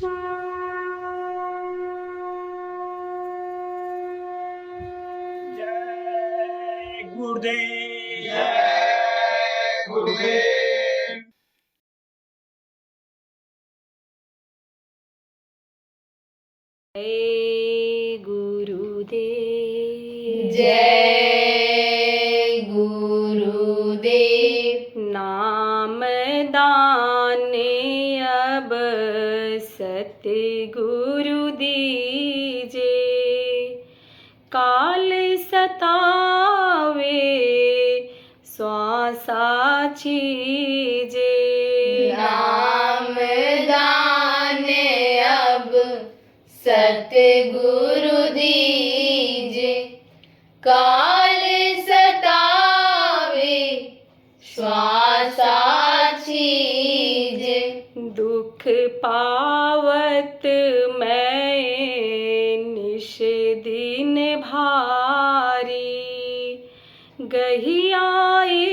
जय गुरुदेव। जय गुरुदेव। जय गुरुदेव। जय गुरुदेव। नाम दाने अब सतगुरु दीजे, काल सतावे श्वासा छीजे। नाम दाने अब सतगुरु दीजे, काल सतावे श्वासा छीजे। दुख पावत मैं निश दिन भारी, गहियाए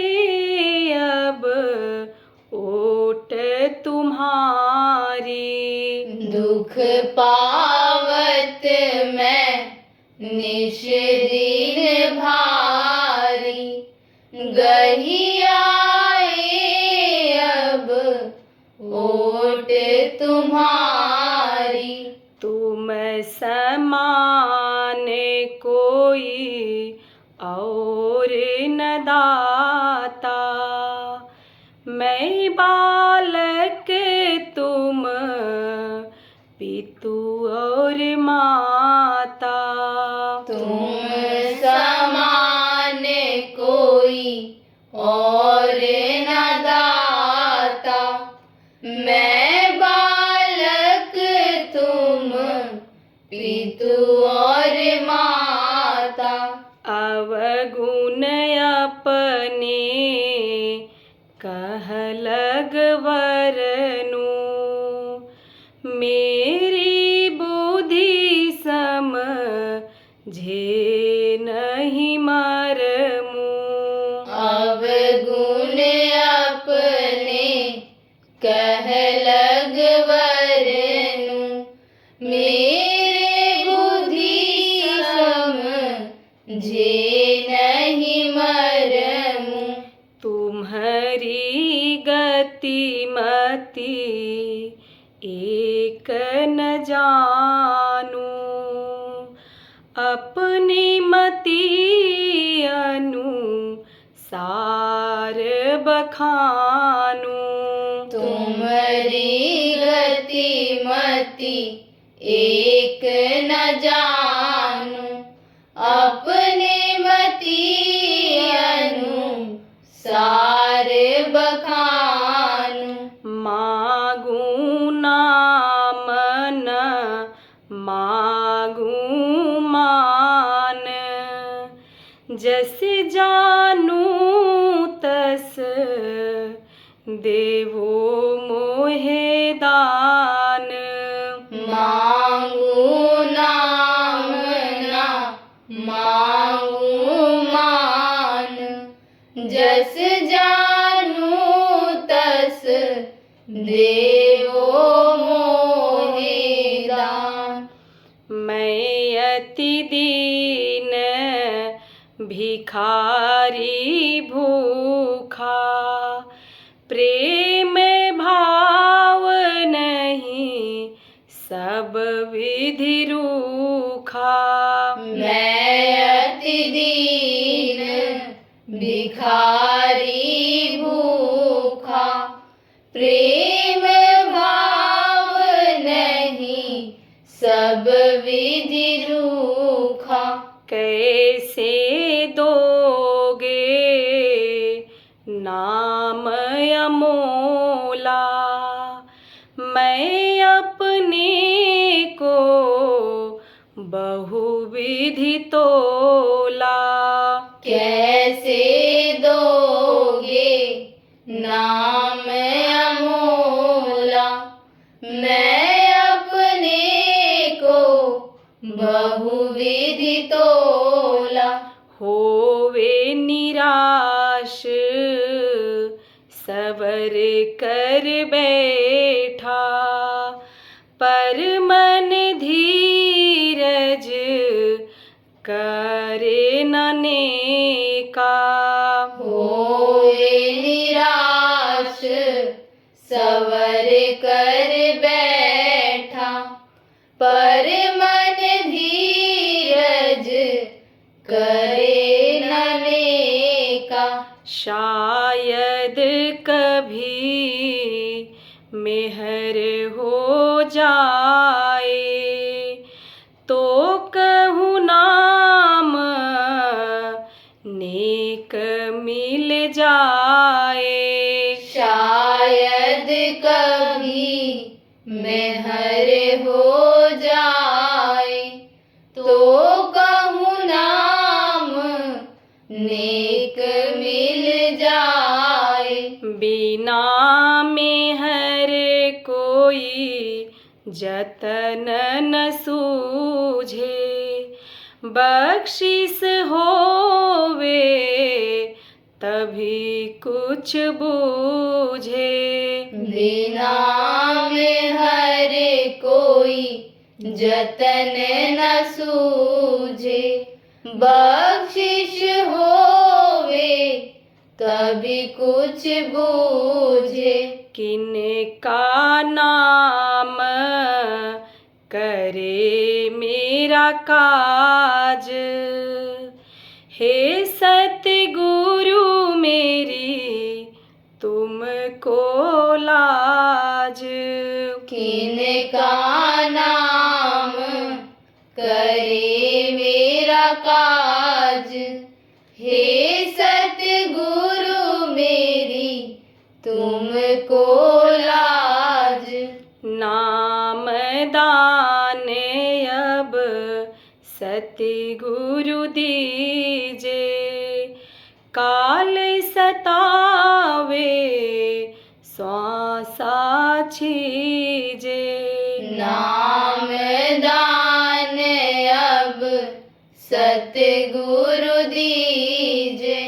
अब ओट तुम्हारी। दुख पावत मैं निश दिन भारी, गहियाए अब ओट तुम्हारी। तुम समान कोई और न दाता, मैं बालक तुम पितु और माता। तुम समान कोई और न दाता, मैं बालक तुम पितु और माता। अवगुण अपने कह लग वरनु, मेरी बुद्धि समझे नहीं मरमु। अवगुण अपने कह लग वरनु, मेरे बुद्धि समझे नहीं मरमु। तुम्हारी गति मति एक न जानू, अपनी मति अनुसार बखानू। तुम्हारी गति मति एक न जानू, अपने मति अनुसार बखानू। मागू नाम न मागू मान, जस जानू तस देवो मोहे दान। मांगू नाम ना मांगू मान, जस जानू तस देवो मोहे दान। मैं अति दीन भिखारी भूखा, प्रेम भाव नहीं सब विधि रूखा। मैं अति दीन भिखारी भूखा, प्रेम भाव नहीं सब विधि रूखा। कैसे दोगे नाम अमोला, मैं अपने को बहुविधि तोला। कैसे दोगे नाम अमोला, मैं अपने को बहुविधि तोला। होवे निराश सवर कर बैठा, पर मन धीरज करे न नेका। होए निराश सवर कर बैठा, पर मन धीरज करे न नेका। शायद कभी मेहर हो जाए, तो कहूँ नाम नेक मिल जाए। शायद कभी मेहर हो जाए, तो कहूँ नाम नेक मिल जाए। बिना मेहर कोई जतन न सूझे, बख्शिश होवे तभी कुछ बूझे। बिना मेहर कोई जतन न सूझे, बख्शिश होवे तभी कुछ बूझे। किनका नाम करे मेरा काज, हे सतगुरु मेरी तुमको लाज। किनका नाम करे मेरा काज, हे सतगुरु मेरी तुमको लाज। नाम दान अब सतगुरु दीजे, काल सतावे श्वासा छीजे। नाम दान अब सतगुरु दीजे,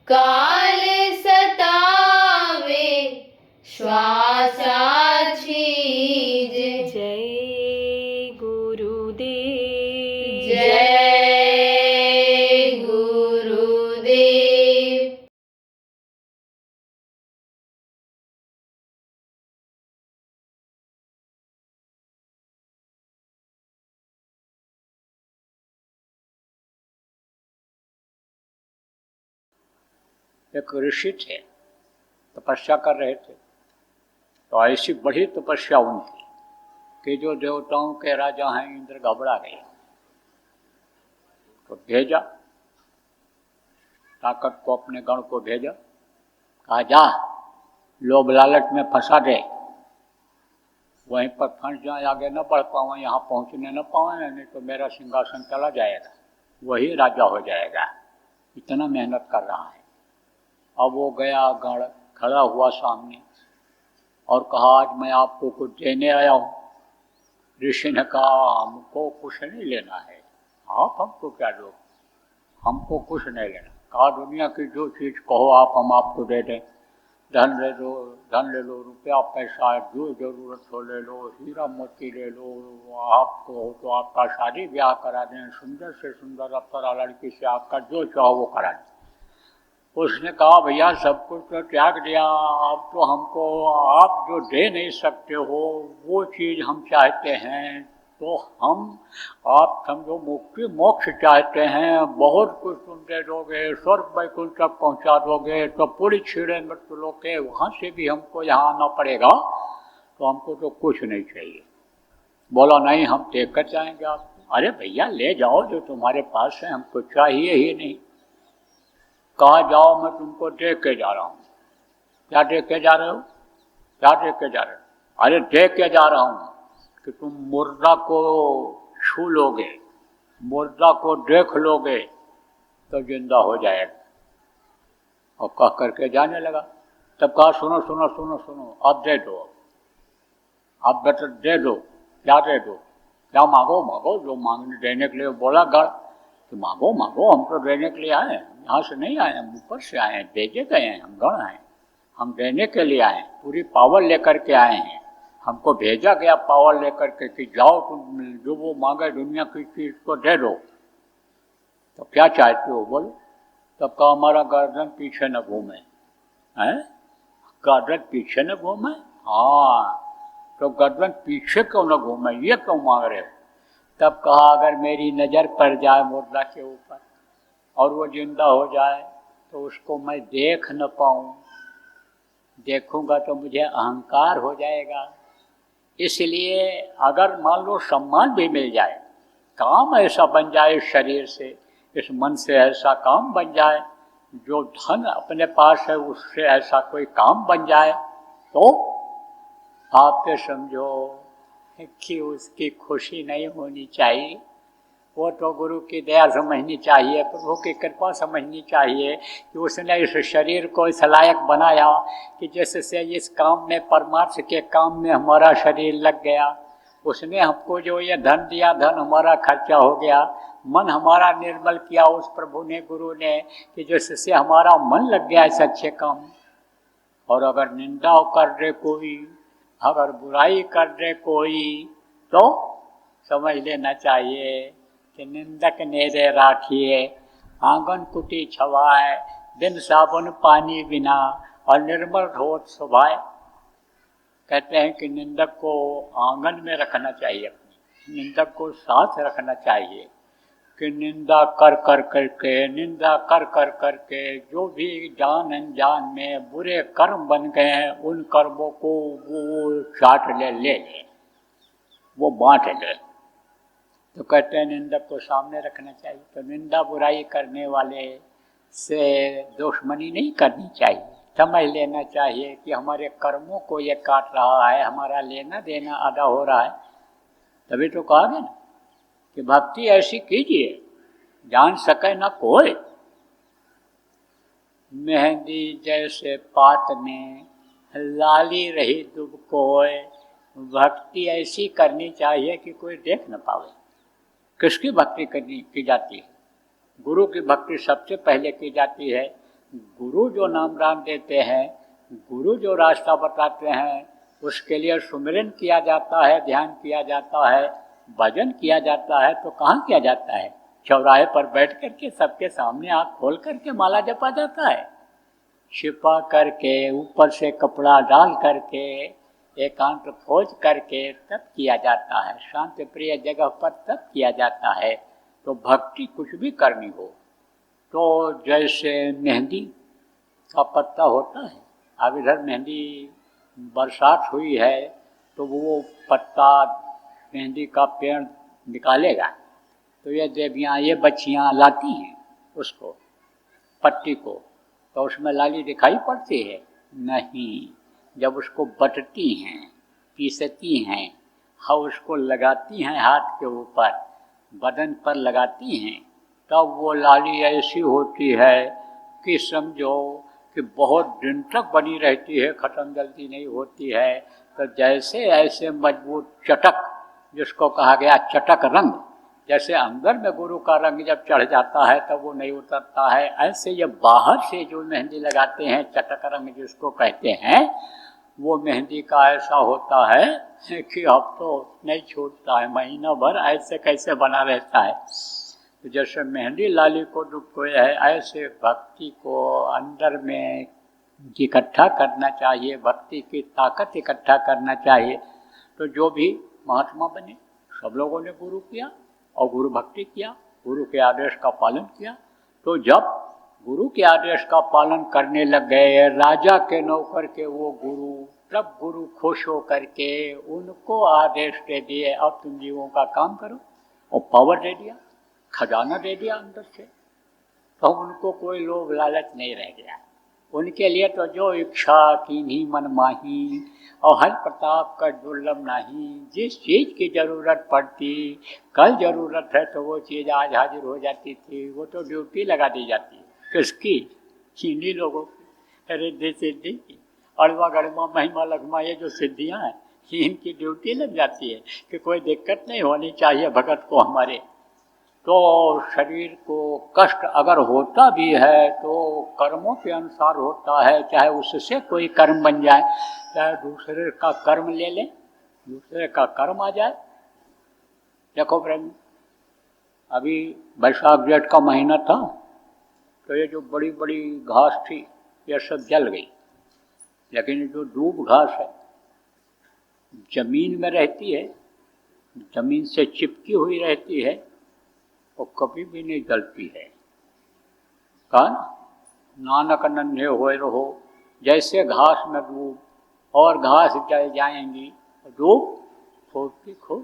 काल सतावे श्वासा छीजे। जय गुरुदेव। जय गुरुदेव। एक ऋषि थे, तपस्या कर रहे थे। तो ऐसी बड़ी तपस्या उनकी कि जो देवताओं के राजा हैं इंद्र घबरा गए। तो भेजा, ताकत को अपने गण को भेजा, कहा जा लोभ लालच में फंसा दे, वहीं पर फंस जाए, आगे न बढ़ पाओ, यहाँ पहुँचने न पाओ, नहीं तो मेरा सिंहासन चला जाएगा, वही राजा हो जाएगा। इतना मेहनत कर रहा है। अब वो गया, गण खड़ा हुआ सामने और कहा आज मैं आपको कुछ देने आया हूँ। ऋषि ने कहा हमको कुछ नहीं लेना है, आप हमको क्या दो, हमको कुछ नहीं लेना। कहा दुनिया की जो चीज़ कहो आप, हम आपको दे दें। धन ले लो, धन ले लो, रुपया पैसा जो जरूरत हो ले लो, हीरा मोती ले लो, आपको हो तो आपका शादी ब्याह करा दें, सुंदर से सुंदर अप्सरा लड़की से आपका जो चाहो वो करा दें। उसने कहा भैया सब कुछ तो त्याग दिया, अब तो हमको आप जो दे नहीं सकते हो वो चीज़ हम चाहते हैं। तो हम आप समझो मुक्ति मोक्ष चाहते हैं, बहुत कुछ तुम दे दोगे, स्वर्ग वैकुंठ तक पहुंचा दोगे, तो पूरी छीड़े मृत्यु लोग के वहाँ से भी हमको यहाँ आना पड़ेगा, तो हमको तो कुछ नहीं चाहिए। बोला नहीं हम देख कर जाएंगे आपको। अरे भैया ले जाओ जो तुम्हारे पास है, हमको चाहिए ही नहीं। कहा जाओ मैं तुमको देख के जा रहा हूँ। क्या देख के जा रहे हो, क्या देख के जा रहे हो? अरे देख के जा रहा हूँ कि तुम मुर्दा को छू लोगे, मुर्दा को देख लोगे तो जिंदा हो जाएगा। और कह करके जाने लगा। तब कहा सुनो सुनो सुनो सुनो, अब दे दो, अब बेटा दे दो। क्या दे दो, क्या मांगो मांगो, जो मांगने देने के लिए बोला गढ़ कि मांगो मांगो, हम तो देने के लिए आए हैं, यहाँ से नहीं आए, हम ऊपर से आए हैं, भेजे गए हैं, हम गण हैं, हम देने के लिए आए हैं, पूरी पावर लेकर के आए हैं। हमको भेजा गया पावर लेकर के कि जाओ तुम जो वो मांगे दुनिया की चीज को दे दो। तो क्या चाहते हो बोलो? तब कहा हमारा गर्दन पीछे न घूमे। हैं? गर्दन पीछे न घूमे? हाँ, तो गर्दन पीछे क्यों न घूमे, ये क्यों मांग रहे हो? तब कहा अगर मेरी नज़र पड़ जाए मुर्दा के ऊपर और वो जिंदा हो जाए तो उसको मैं देख न पाऊँ, देखूंगा तो मुझे अहंकार हो जाएगा। इसलिए अगर मान लो सम्मान भी मिल जाए, काम ऐसा बन जाए इस शरीर से, इस मन से ऐसा काम बन जाए, जो धन अपने पास है उससे ऐसा कोई काम बन जाए, तो आप ये समझो कि उसकी खुशी नहीं होनी चाहिए। वो तो गुरु की दया समझनी चाहिए, प्रभु की कृपा समझनी चाहिए कि उसने इस शरीर को इस लायक बनाया कि जिससे इस काम में, परमार्थ के काम में हमारा शरीर लग गया। उसने हमको जो ये धन दिया, धन हमारा खर्चा हो गया, मन हमारा निर्मल किया उस प्रभु ने, गुरु ने, कि जिससे हमारा मन लग गया इस अच्छे काम। और अगर निंदा कर दे कोई, अगर बुराई कर दे कोई, तो समझ लेना चाहिए कि निंदक नेरे राखिए, आंगन कुटी छवाए, बिन साबुन पानी बिना और निर्मल होत सुभाए। कहते हैं कि निंदक को आंगन में रखना चाहिए, अपनी निंदक को साथ रखना चाहिए कि निंदा कर कर करके, निंदा कर कर करके जो भी जान अनजान में बुरे कर्म बन गए हैं, उन कर्मों को वो चाट ले, वो बांट ले। तो कहते हैं निंदक को सामने रखना चाहिए। तो निंदा बुराई करने वाले से दुश्मनी नहीं करनी चाहिए, समझ लेना चाहिए कि हमारे कर्मों को ये काट रहा है, हमारा लेना देना आधा हो रहा है। तभी तो कहा गया ना कि भक्ति ऐसी कीजिए जान सके न कोई, मेहंदी जैसे पात में लाली रही दुब कोय। भक्ति ऐसी करनी चाहिए कि कोई देख न पावे। किसकी भक्ति करनी की जाती है? गुरु की भक्ति सबसे पहले की जाती है। गुरु जो नाम राम देते हैं, गुरु जो रास्ता बताते हैं, उसके लिए सुमिरन किया जाता है, ध्यान किया जाता है, भजन किया जाता है। तो कहाँ किया जाता है? चौराहे पर बैठ करके सबके सामने आँख खोल करके माला जपा जाता है, छिपा करके ऊपर से कपड़ा डाल करके एकांत खोज करके तब किया जाता है, शांति प्रिय जगह पर तब किया जाता है। तो भक्ति कुछ भी करनी हो तो जैसे मेहंदी का पत्ता होता है, अब इधर मेहंदी बरसात हुई है तो वो पत्ता मेहंदी का पेड़ निकालेगा, तो ये देवियाँ, ये बच्चियाँ लाती हैं उसको, पत्ती को, तो उसमें लाली दिखाई पड़ती है? नहीं। जब उसको बटती हैं, पीसती हैं, हाँ उसको लगाती हैं हाथ के ऊपर, बदन पर लगाती हैं, तब वो लाली ऐसी होती है कि समझो कि बहुत दिन तक बनी रहती है, ख़त्म जल्दी नहीं होती है। तो जैसे ऐसे मजबूत चटक, जिसको कहा गया चटक रंग, जैसे अंदर में गुरु का रंग जब चढ़ जाता है तब वो नहीं उतरता है, ऐसे ये बाहर से जो मेहंदी लगाते हैं, चटक रंग जिसको कहते हैं, वो मेहंदी का ऐसा होता है कि अब तो नहीं छूटता है, महीना भर ऐसे कैसे बना रहता है। तो जैसे मेहंदी लाली को डुबोए है, ऐसे भक्ति को अंदर में इकट्ठा करना चाहिए, भक्ति की ताकत इकट्ठा करना चाहिए। तो जो भी महात्मा बने, सब लोगों ने गुरु किया और गुरु भक्ति किया, गुरु के आदेश का पालन किया। तो जब गुरु के आदेश का पालन करने लग गए राजा के नौकर के वो गुरु, तब गुरु खुश हो करके उनको आदेश दे दिए, अब तुम जीवों का काम करो, और पावर दे दिया, खजाना दे दिया अंदर से। तो उनको कोई लोभ लालच नहीं रह गया। उनके लिए तो जो इच्छा कीन्ही मन माही, और हर प्रताप का दुर्लभ नहीं। जिस चीज़ की ज़रूरत पड़ती, कल ज़रूरत है तो वो चीज़ आज हाजिर हो जाती थी, वो तो ड्यूटी लगा दी जाती है। किसकी? चीनी लोगों की, रिद्धि सिद्धि की, अड़वा गड़वा महिमा लगमा, ये जो सिद्धियाँ हैं, इनकी ड्यूटी लग जाती है कि कोई दिक्कत नहीं होनी चाहिए भगत को हमारे। तो शरीर को कष्ट अगर होता भी है तो कर्मों के अनुसार होता है, चाहे उससे कोई कर्म बन जाए, चाहे दूसरे का कर्म ले लें, दूसरे का कर्म आ जाए। देखो प्रेम, अभी बैसाख जेठ का महीना था तो ये जो बड़ी बड़ी घास थी ये सब जल गई, लेकिन जो दूब घास है जमीन में रहती है, जमीन से चिपकी हुई रहती है, वो कभी भी नहीं जलती है। कहा नानक नन्हे होए रहो, जैसे घास में डूब और घास जल जाएंगी, डूब खोदती खो।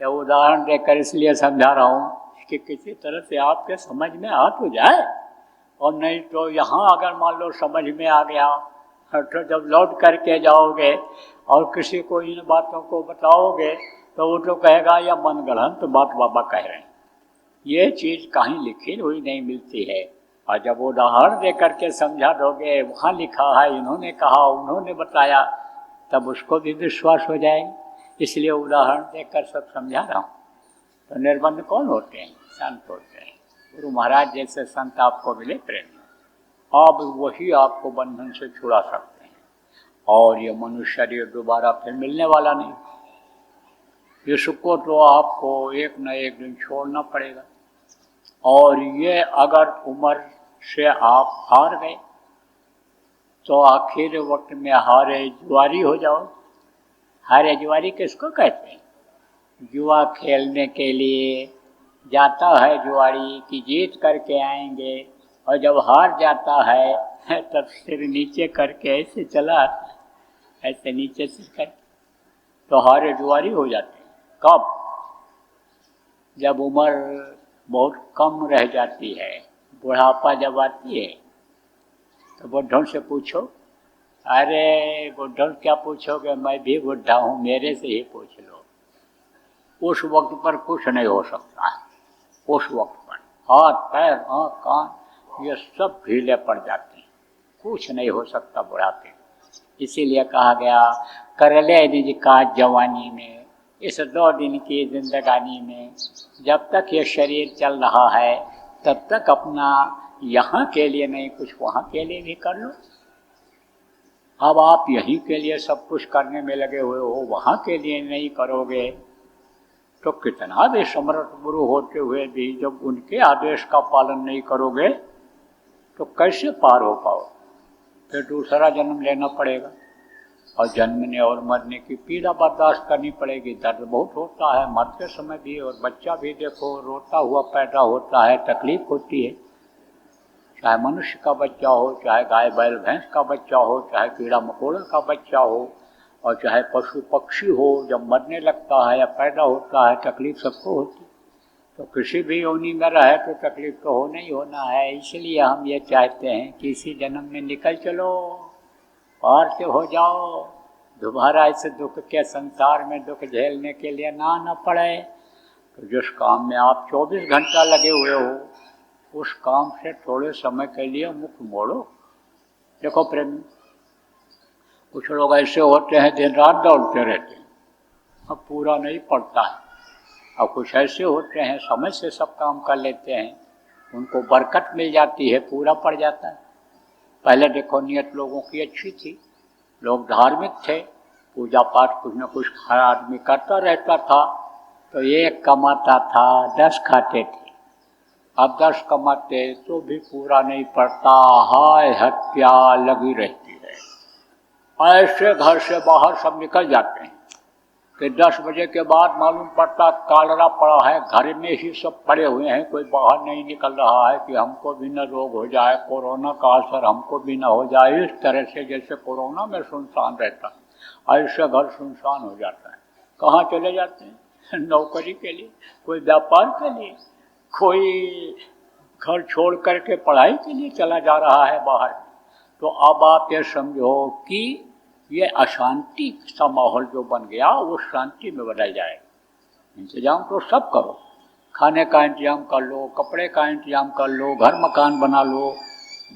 यह उदाहरण देकर इसलिए समझा रहा हूँ कि किसी तरह से आपके समझ में आ तो जाए, और नहीं तो यहाँ अगर मान लो समझ में आ गया तो जब लौट करके जाओगे और किसी को इन बातों को बताओगे तो वो तो कहेगा यह मनगढ़ंत बात बाबा कह रहे हैं, ये चीज़ कहीं लिखी हुई नहीं मिलती है। और जब उदाहरण दे करके समझा दोगे, वहाँ लिखा है, इन्होंने कहा, उन्होंने बताया, तब उसको भी विश्वास हो जाएगा। इसलिए उदाहरण देकर सब समझा रहा हूँ। तो निर्बंध कौन होते हैं? संत होते हैं। गुरु महाराज जैसे संत आपको मिले प्रेम, अब वही आपको बंधन से छुड़ा सकते हैं, और ये मनुष्य शरीर दोबारा फिर मिलने वाला नहीं। इसको तो आपको एक न एक दिन छोड़ना पड़ेगा, और ये अगर उम्र से आप हार गए तो आखिर वक्त में हारे जुआरी हो जाओ। हारे जुआरी किसको कहते हैं? जुआ खेलने के लिए जाता है जुआरी कि जीत करके आएंगे, और जब हार जाता है तब सिर नीचे करके ऐसे चला आता है, ऐसे नीचे सिर करके, तो हारे जुआरी हो जाते हैं। कब? जब उम्र बहुत कम रह जाती है, बुढ़ापा जब आती है, तो बुढ़ों से पूछो। अरे बुढ़ों क्या पूछोगे, मैं भी बुढ़ा हूँ, मेरे से ही पूछ लो। उस वक्त पर कुछ नहीं हो सकता है। उस वक्त पर हाथ पैर आँख कान ये सब ढीले पड़ जाते हैं, कुछ नहीं हो सकता बुढ़ापे। इसीलिए कहा गया कर ले निज काज जवानी में, इस 2 दिन की जिंदगानी में, जब तक ये शरीर चल रहा है तब तक अपना यहाँ के लिए नहीं कुछ वहाँ के लिए भी कर लो। अब आप यहीं के लिए सब कुछ करने में लगे हुए हो, वहाँ के लिए नहीं करोगे तो कितना भी समर्थ गुरु होते हुए भी जब उनके आदेश का पालन नहीं करोगे तो कैसे पार हो पाओ? फिर दूसरा जन्म लेना पड़ेगा, और जन्मने और मरने की पीड़ा बर्दाश्त करनी पड़ेगी। दर्द बहुत होता है मरते समय भी, और बच्चा भी देखो रोता हुआ पैदा होता है, तकलीफ होती है। चाहे मनुष्य का बच्चा हो, चाहे गाय बैल भैंस का बच्चा हो, चाहे कीड़ा मकोड़ा का बच्चा हो, और चाहे पशु पक्षी हो, जब मरने लगता है या पैदा होता है तकलीफ सबको होती। तो किसी भी योनि में रहे तो तकलीफ तो होना ही होना है। इसलिए हम ये चाहते हैं कि इसी जन्म में निकल चलो, पार से हो जाओ, दोबारा इस दुख के संसार में दुख झेलने के लिए ना पड़े। तो जिस काम में आप 24 घंटा लगे हुए हो, उस काम से थोड़े समय के लिए मुख मोड़ो। देखो प्रेम, कुछ लोग ऐसे होते हैं दिन रात दौड़ते रहते हैं, अब पूरा नहीं पड़ता है। और कुछ ऐसे होते हैं समय से सब काम कर लेते हैं, उनको बरकत मिल जाती है, पूरा पड़ जाता है। पहले देखो नियत लोगों की अच्छी थी, लोग धार्मिक थे, पूजा पाठ कुछ न कुछ हर आदमी करता रहता था, तो 1 कमाता था 10 खाते थे। अब 10 कमाते तो भी पूरा नहीं पड़ता, हाय हत्या लगी रहती है। ऐसे घर से बाहर सब निकल जाते हैं कि 10 बजे के बाद मालूम पड़ता कालरा पड़ा है, घर में ही सब पड़े हुए हैं, कोई बाहर नहीं निकल रहा है कि हमको भी न रोग हो जाए, कोरोना का असर हमको भी न हो जाए। इस तरह से जैसे कोरोना में सुनसान रहता है, ऐसे घर सुनसान हो जाता है। कहाँ चले जाते हैं? नौकरी के लिए, कोई व्यापार के लिए, कोई घर छोड़ करके पढ़ाई के लिए चला जा रहा है बाहर। तो अब आप ये समझो कि ये अशांति सा माहौल जो बन गया वो शांति में बदल जाए। इंतजाम तो सब करो, खाने का इंतजाम कर लो, कपड़े का इंतजाम कर लो, घर मकान बना लो,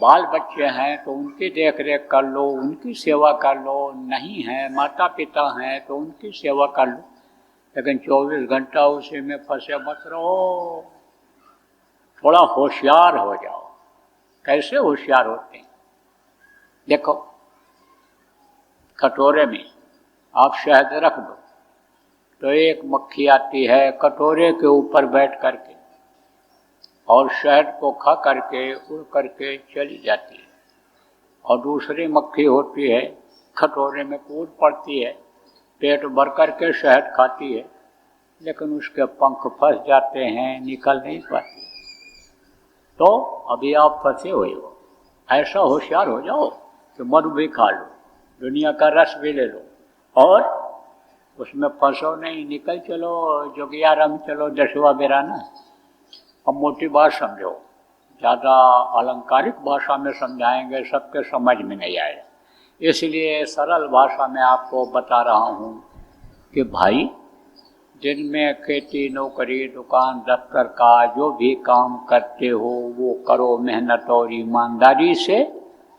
बाल बच्चे हैं तो उनकी देख रेख कर लो, उनकी सेवा कर लो, नहीं हैं माता पिता हैं तो उनकी सेवा कर लो, लेकिन 24 घंटा उसी में फंसे मत रहो। थोड़ा होशियार हो जाओ। कैसे होशियार होते हैं? देखो, कटोरे में आप शहद रख दो, तो एक मक्खी आती है कटोरे के ऊपर बैठ करके और शहद को खा करके उड़ करके चली जाती है, और दूसरी मक्खी होती है कटोरे में कूद पड़ती है, पेट भर करके शहद खाती है, लेकिन उसके पंख फंस जाते हैं, निकल नहीं पाती। तो अभी आप फंसे हुए हो, ऐसा होशियार हो जाओ कि मधु भी खा लो, दुनिया का रस भी ले लो, और उसमें फंसो नहीं, निकल चलो, जोगिया रंग चलो, दसवा बेराना। अब मोटी बात समझो, ज़्यादा अलंकारिक भाषा में समझाएंगे सबके समझ में नहीं आएगा, इसलिए सरल भाषा में आपको बता रहा हूँ कि भाई दिन में खेती नौकरी दुकान दफ्तर का जो भी काम करते हो वो करो मेहनत और ईमानदारी से,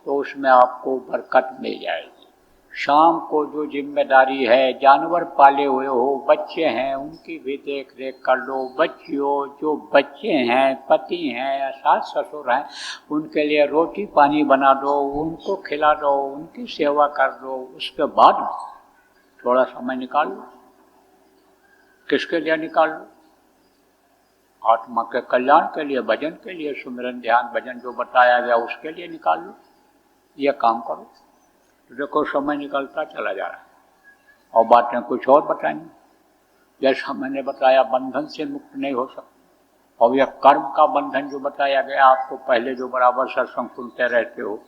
तो उसमें आपको बरकत मिल जाएगी। शाम को जो जिम्मेदारी है, जानवर पाले हुए हो, बच्चे हैं, उनकी भी देख रेख कर लो, बच्चियों जो बच्चे हैं, पति हैं, सास ससुर हैं, उनके लिए रोटी पानी बना दो, उनको खिला दो, उनकी सेवा कर दो। उसके बाद थोड़ा समय निकाल लो, किसके लिए निकाल लो? आत्मा के कल्याण के लिए, भजन के लिए, सुमिरन ध्यान भजन जो बताया गया उसके लिए निकाल लो, यह काम करो। देखो समय निकलता चला जा रहा है, और बातें कुछ और बताएंगे। जैसा मैंने बताया, बंधन से मुक्त नहीं हो सकता, और यह कर्म का बंधन जो बताया गया आपको, पहले जो बराबर सत्संग सुनते रहते हो,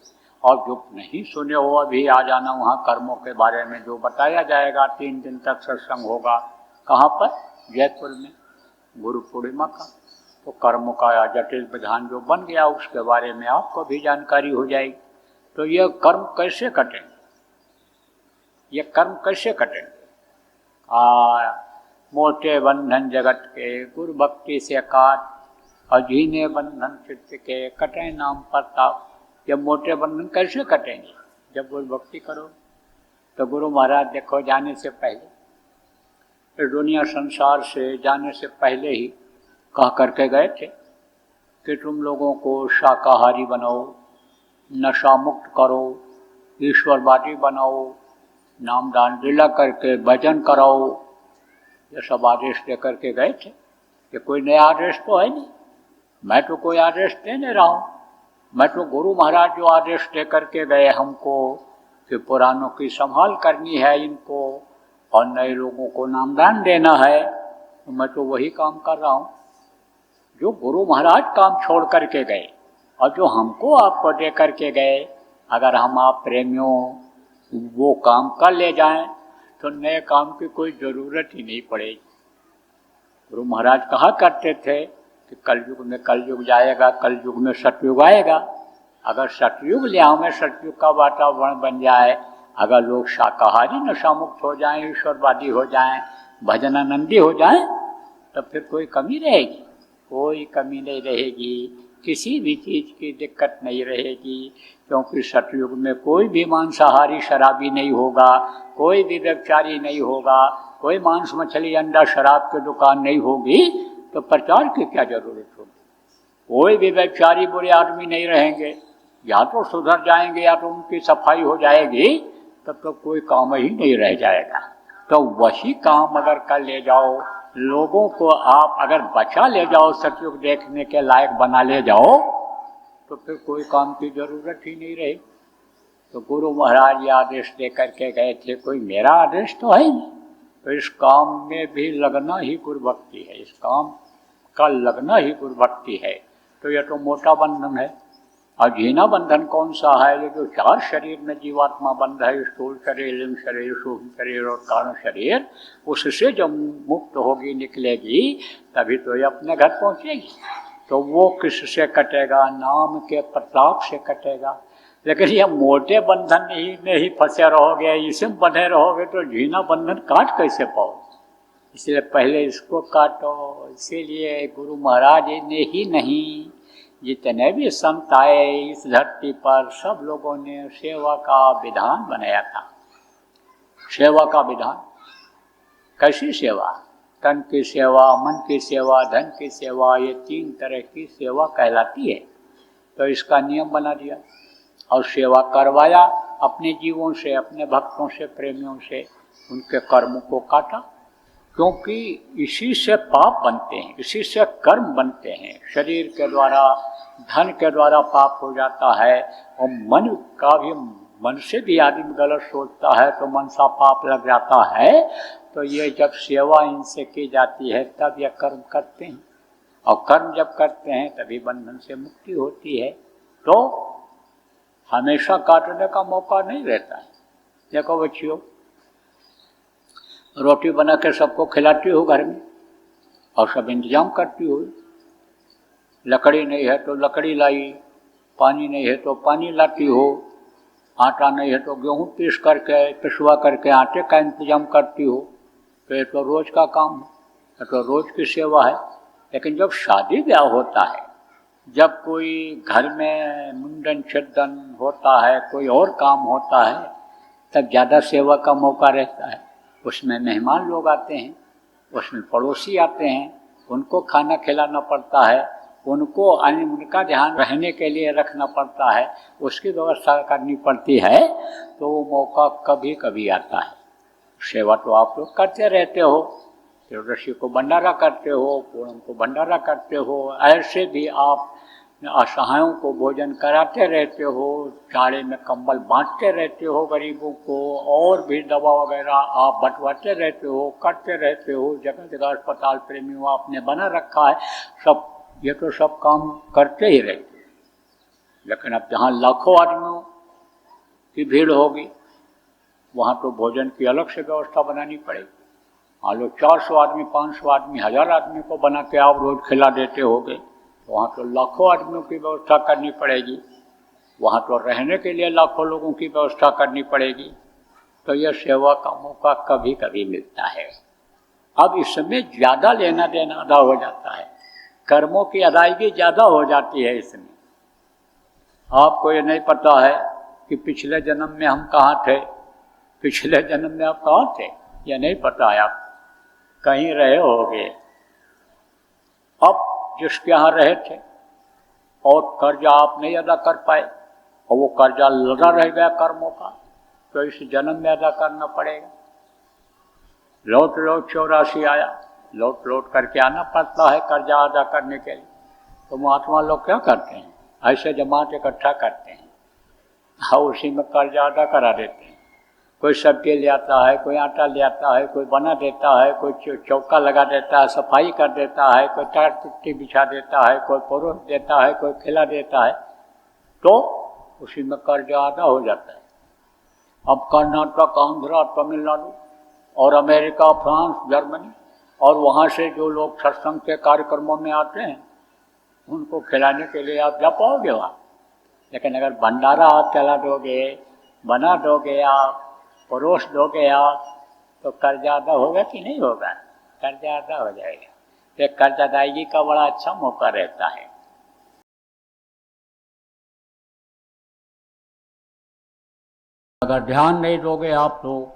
और जो नहीं सुने हो अभी आ जाना वहाँ कर्मों के बारे में जो बताया जाएगा। 3 दिन तक सत्संग होगा, कहाँ पर? जयपुर में, गुरु पूर्णिमा का। तो कर्मों का जटिल विधान जो बन गया उसके बारे में आपको भी जानकारी हो जाएगी। तो यह कर्म कैसे कटेंगे, ये कर्म कैसे कटेंगे? मोटे बंधन जगत के गुरु भक्ति से काट, अजीने बंधन चित्त के कटे नाम प्रताप। ये मोटे बंधन कैसे कटेंगे? जब गुरु भक्ति करो। तो गुरु महाराज देखो, जाने से पहले, दुनिया संसार से जाने से पहले ही कह करके गए थे कि तुम लोगों को शाकाहारी बनाओ, नशा मुक्त करो, ईश्वरवादी बनाओ, नाम दान दिला करके भजन कराओ। ये सब आदेश दे करके गए थे। ये कोई नया आदेश तो है नहीं, मैं तो कोई आदेश दे नहीं रहा हूँ। मैं तो गुरु महाराज जो आदेश दे करके गए हमको कि पुरानों की संभाल करनी है इनको, और नए लोगों को नामदान देना है, तो मैं तो वही काम कर रहा हूँ जो गुरु महाराज काम छोड़ करके गए, और जो हमको आपको दे करके गए। अगर हम आप प्रेमियों वो काम कर ले जाएं तो नए काम की कोई ज़रूरत ही नहीं पड़ेगी। गुरु महाराज कहा करते थे कि कलयुग में कलयुग जाएगा, कलयुग में सतयुग आएगा। अगर सतयुग लिया में सतयुग का वातावरण बन जाए, अगर लोग शाकाहारी नशा मुक्त हो जाएं, ईश्वरवादी हो जाएं, भजनानंदी हो जाएं, तब फिर कोई कमी रहेगी? कोई कमी नहीं रहेगी, किसी भी चीज़ की दिक्कत नहीं रहेगी, क्योंकि सतयुग में कोई भी मांसाहारी शराबी नहीं होगा, कोई भी व्यभिचारी नहीं होगा, कोई मांस मछली अंडा शराब की दुकान नहीं होगी, तो प्रचार की क्या जरूरत होगी? कोई भी व्यभिचारी बुरे आदमी नहीं रहेंगे, या तो सुधर जाएंगे या तो उनकी सफाई हो जाएगी, तब तो कोई काम ही नहीं रह जाएगा। तो वही काम अगर कर ले जाओ, लोगों को आप अगर बचा ले जाओ, सतयुग देखने के लायक बना ले जाओ, तो फिर कोई काम की जरूरत ही नहीं रही। तो गुरु महाराज ये आदेश दे करके गए थे, कोई मेरा आदेश तो है नहीं। तो इस काम में भी लगना ही गुरु भक्ति है, इस काम का लगना ही गुरु भक्ति है। तो यह तो मोटा बंधन है। और जीना बंधन कौन सा है? ये जो 4 शरीर में जीवात्मा बंध है, स्थूल शरीर, लिंग शरीर, सूक्ष्म शरीर और कारण शरीर, उससे जब मुक्त होगी, निकलेगी, तभी तो ये अपने घर पहुँचेगी। तो वो किससे कटेगा? नाम के प्रताप से कटेगा। लेकिन ये मोटे बंधन ही में ही फंसे रहोगे, इसी में बंधे रहोगे, तो जीना बंधन काट कैसे पाओगे? इसलिए पहले इसको काटो। इसीलिए गुरु महाराज ने ही नहीं, जितने भी संत आए इस धरती पर, सब लोगों ने सेवा का विधान बनाया था। सेवा का विधान कैसी सेवा? तन की सेवा, मन की सेवा, धन की सेवा, ये 3 तरह की सेवा कहलाती है। तो इसका नियम बना दिया और सेवा करवाया अपने जीवों से, अपने भक्तों से, प्रेमियों से। उनके कर्म को काटा, क्योंकि इसी से पाप बनते हैं, इसी से कर्म बनते हैं। शरीर के द्वारा, धन के द्वारा पाप हो जाता है, और मन का भी, मन से भी आदमी गलत सोचता है तो मन सा पाप लग जाता है। तो ये जब सेवा इनसे की जाती है तब यह कर्म करते हैं, और कर्म जब करते हैं तभी बंधन से मुक्ति होती है। तो हमेशा काटने का मौका नहीं रहता है। देखो बच्चियों, रोटी बना के सबको खिलाती हो घर में, और सब इंतजाम करती हो। लकड़ी नहीं है तो लकड़ी लाई, पानी नहीं है तो पानी लाती हो, आटा नहीं है तो गेहूँ पिसवा करके आटे का इंतजाम करती हो। तो ये तो रोज़ का काम है, ये तो रोज़ की सेवा है। लेकिन जब शादी ब्याह होता है, जब कोई घर में मुंडन छेदन होता है, कोई और काम होता है, तब ज़्यादा सेवा का मौका रहता है। उसमें मेहमान लोग आते हैं, उसमें पड़ोसी आते हैं, उनको खाना खिलाना पड़ता है, उनका ध्यान रहने के लिए रखना पड़ता है, उसकी व्यवस्था करनी पड़ती है। तो वो मौका कभी कभी आता है। सेवा तो आप लोग करते रहते हो, त्रिदशी को भंडारा करते हो, पूर्णम को भंडारा करते हो, ऐसे भी आप असहायों को भोजन कराते रहते हो, जाड़े में कंबल बांटते रहते हो गरीबों को, और भी दवा वगैरह आप बंटवाते रहते हो, करते रहते हो। जगह जगह अस्पताल प्रेमियों आपने बना रखा है, सब ये तो सब काम करते ही रहते हो। लेकिन अब जहाँ लाखों आदमियों की भीड़ होगी, वहाँ तो भोजन की अलग से व्यवस्था बनानी पड़ेगी। हाँ, लोग 400 आदमी, 500 आदमी, 1000 आदमी को बना के आप रोज खिला देते होगे, तो वहाँ तो लाखों आदमियों की व्यवस्था करनी पड़ेगी। वहाँ तो रहने के लिए लाखों लोगों की व्यवस्था करनी पड़ेगी। तो यह सेवा का मौका कभी कभी मिलता है। अब इसमें ज़्यादा लेना देना अदा हो जाता है, कर्मों की अदायगी ज़्यादा हो जाती है इसमें। आपको ये नहीं पता है कि पिछले जन्म में हम कहाँ थे, पिछले जन्म में आप कहाँ थे, ये नहीं पता है। आप कहीं रहे होगे, अब जिसके यहाँ रहे थे और कर्जा आप नहीं अदा कर पाए, और वो कर्जा लगा रह गया कर्मों का, तो इस जन्म में अदा करना पड़ेगा। लौट लौट 84 आया, लौट लौट करके आना पड़ता है कर्जा अदा करने के लिए। तो महात्मा लोग क्या करते हैं, ऐसे जमात इकट्ठा करते हैं, हाँ उसी में कर्जा अदा करा देते हैं। कोई सब्जी ले आता है, कोई आटा ले आता है, कोई बना देता है, कोई चौका लगा देता है, सफाई कर देता है, कोई टाट पिट्टी बिछा देता है, कोई परोस देता है, कोई खिला देता है, तो उसी में कर्जा अदा हो जाता है। अब कर्नाटक, आंध्रा, तमिलनाडु और अमेरिका, फ्रांस, जर्मनी और वहाँ से जो लोग सत्संग के कार्यक्रमों में आते हैं, उनको खिलाने के लिए आप जा पाओगे वहाँ। लेकिन अगर भंडारा आप चला दोगे, बना दोगे आप, परोस दोगे आप, तो कर्जा अदा होगा कि नहीं होगा? कर्जा अदा हो जाएगा। तो कर्ज अदायगी का बड़ा अच्छा मौका रहता है। अगर ध्यान नहीं दोगे आप लोग,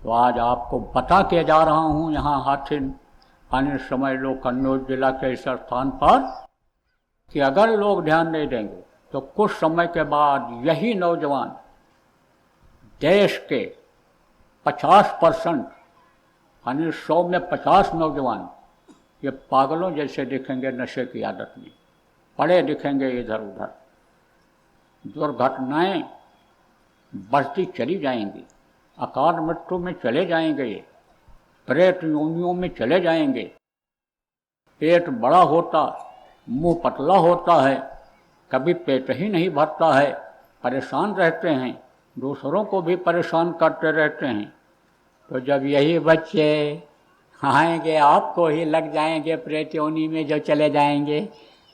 तो आज आपको बता के जा रहा हूँ यहाँ हाथिन आने समय लोग कन्नौज जिला के इस स्थान पर, कि अगर लोग ध्यान नहीं देंगे तो कुछ समय के बाद यही नौजवान देश के 50% यानी 100 में 50 नौजवान ये पागलों जैसे दिखेंगे, नशे की आदत में पड़े दिखेंगे इधर उधर। दुर्घटनाएं बढ़ती चली जाएंगी, अकाल मृत्यु में चले जाएंगे, ये प्रेत योनियों में चले जाएंगे। पेट बड़ा होता, मुंह पतला होता है, कभी पेट ही नहीं भरता है, परेशान रहते हैं, दूसरों को भी परेशान करते रहते हैं। तो जब यही बच्चे आएंगे, आपको ही लग जाएंगे प्रेत योनि में जो चले जाएंगे,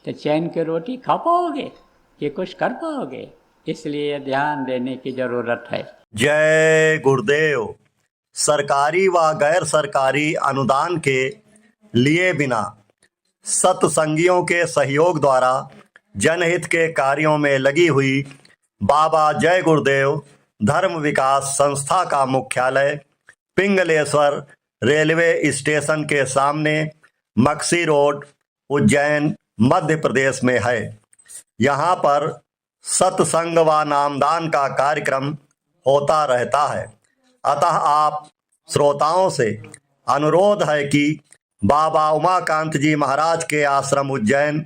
तो चैन की रोटी खा पाओगे कि कुछ कर पाओगे? इसलिए ध्यान देने की जरूरत है। जय गुरुदेव। सरकारी व गैर सरकारी अनुदान के लिए बिना सत्संगियों के सहयोग द्वारा जनहित के कार्यों में लगी हुई बाबा जय गुरुदेव धर्म विकास संस्था का मुख्यालय पिंगलेश्वर रेलवे स्टेशन के सामने मक्सी रोड, उज्जैन, मध्य प्रदेश में है। यहाँ पर सत्संग व नामदान का कार्यक्रम होता रहता है। अतः आप श्रोताओं से अनुरोध है कि बाबा उमाकांत जी महाराज के आश्रम उज्जैन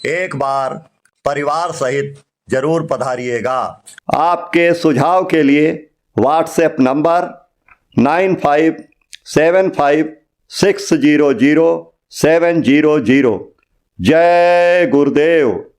एक बार परिवार सहित जरूर पधारिएगा। आपके सुझाव के लिए व्हाट्सएप नंबर 9575600700। जय गुरुदेव।